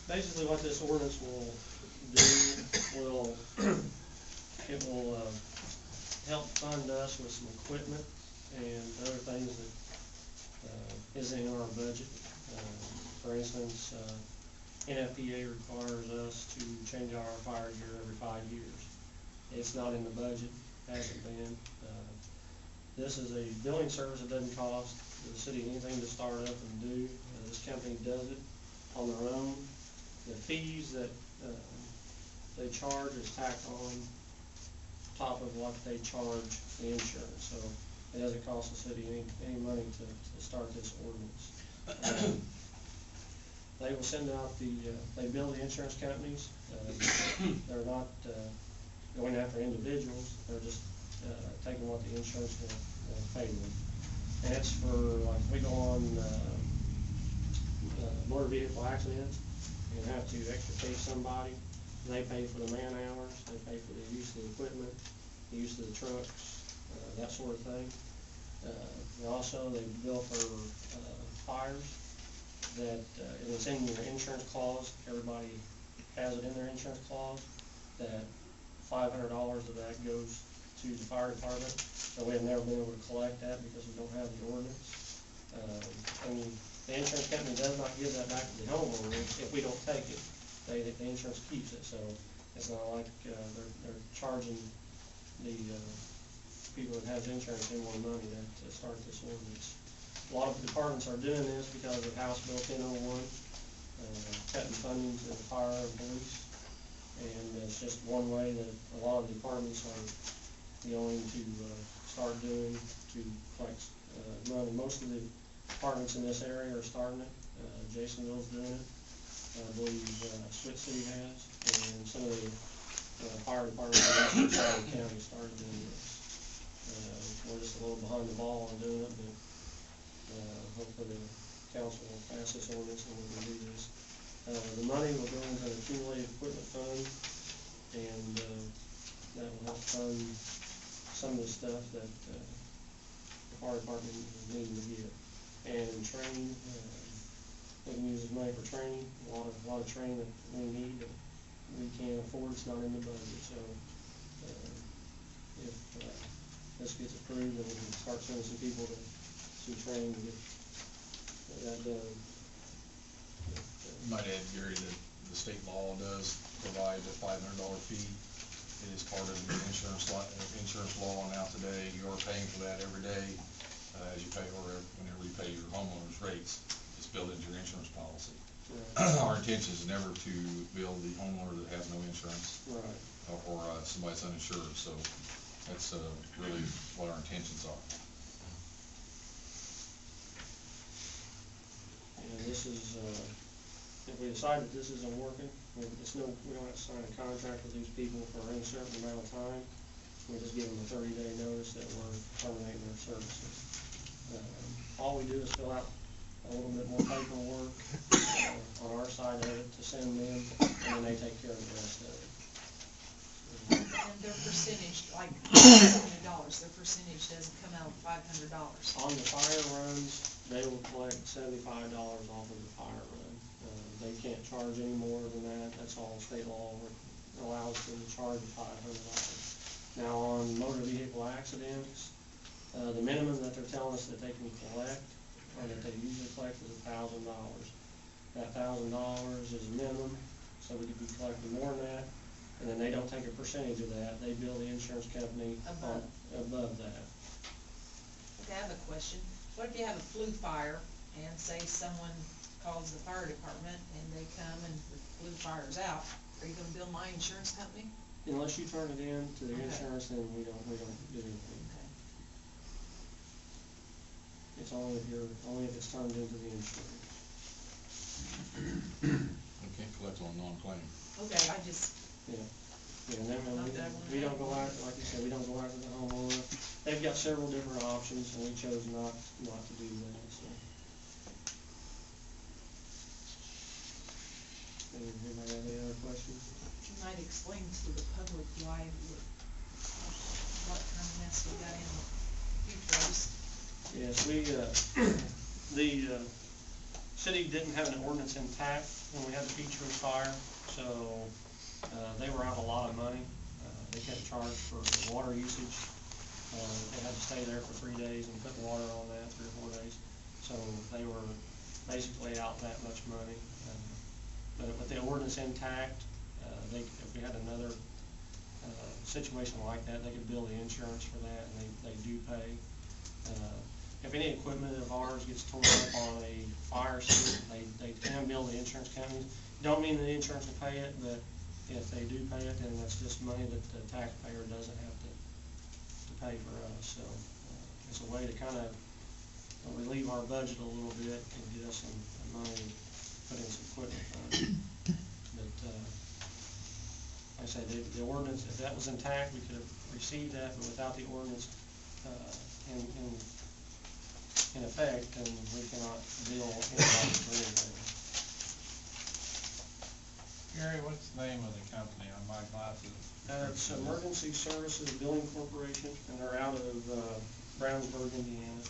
Basically what this ordinance will do, it will help fund us with some equipment and other things that isn't in our budget. For instance, NFPA requires us to change our fire gear every 5 years. It's not in the budget, hasn't been. This is a billing service that doesn't cost the city anything to start up and do. This company does it on their own. The fees that they charge is tacked on top of what they charge the insurance, so it doesn't cost the city any money to start this ordinance. They will send out they bill the insurance companies. They're not going after individuals, they're just taking what the insurance will pay them. And it's for, like, if we go on motor vehicle accidents and have to extricate somebody, they pay for the man hours, they pay for the use of the equipment, the use of the trucks, that sort of thing. Also, they bill for fires that, and it's in your insurance clause, everybody has it in their insurance clause, that $500 of that goes to the fire department. So we have never been able to collect that because we don't have the ordinance. And the insurance company does not give that back to the homeowner if we don't take it. The insurance keeps it, so it's not like they're charging the people that have insurance any more money to start this ordinance. A lot of departments are doing this because of House Bill 1001, cutting funding to the fire and police, and it's just one way that a lot of departments are going to start doing to collect money. Most of the departments in this area are starting it. Jasonville's doing it. I believe Swit City has, and some of the fire departments in Western County started doing this. We're just a little behind the ball on doing it, but hopefully the council will pass this ordinance and we can do this. The money will go into an accumulated equipment fund, and that will help fund some of the stuff that the fire department is needing to get. And training, we can use this money for training. A lot of training that we need that we can't afford. It's not in the budget. So if this gets approved, then we can start sending some people to some training to get that done. You might add, Gary, that the state law does provide a $500 fee. It is part of the insurance law now today. You are paying for that every day as you pay, or whenever you pay your homeowner's rates. It's built into your insurance policy. Right. Our intention is never to bill the homeowner that has no insurance, right, or somebody that's uninsured. So that's really what our intentions are. And this is, if we decide that this isn't working, we don't have to sign a contract with these people for any certain amount of time. We just give them a 30-day notice that we're terminating their services. All we do is fill out a little bit more paperwork on our side of it to send them, and then they take care of the rest of it. And their percentage, like $500, their percentage doesn't come out of $500. On the fire runs, they will collect $75 off of the fire run. They can't charge any more than that. That's all state law allows them to charge $500. Now on motor vehicle accidents, the minimum that they're telling us that they can collect, or that they usually collect, is $1,000. That $1,000 is a minimum, so we could be collecting more than that, and then they don't take a percentage of that. They bill the insurance company above that. Okay, I have a question. What if you have a flue fire, and say someone calls the fire department, and they come and the flue fire's out? Are you going to bill my insurance company? Unless you turn it in to the insurance, then we don't do anything. Okay. It's only if it's turned into the insurance. You can't collect on non-claim. Okay, I just. Yeah, and then we don't go after, like you said, we don't go after the homeowner. They've got several different options, and we chose not to do that. So. Anybody have any other questions? You might explain to the public why, what kind of mess we got in the future. Yes, the city didn't have an ordinance intact when we had the Beechwood fire, so, they were out a lot of money. They kept charged for water usage. They had to stay there for 3 days and put water on that, 3 or 4 days. So they were basically out that much money. But with the ordinance intact, if we had another situation like that, they could bill the insurance for that, and they do pay. If any equipment of ours gets torn up on a fire scene, they can bill the insurance companies. Don't mean the insurance will pay it, but if they do pay it, then that's just money that the taxpayer doesn't have to pay for us. So it's a way to kind of relieve our budget a little bit and get us some money to put in some equipment funds. But like I say, the ordinance, if that was intact, we could have received that, but without the ordinance in effect, then we cannot bill anybody for anything. Gary, what's the name of the company on my glasses? It's Emergency Services Billing Corporation, and they're out of Brownsburg, Indiana.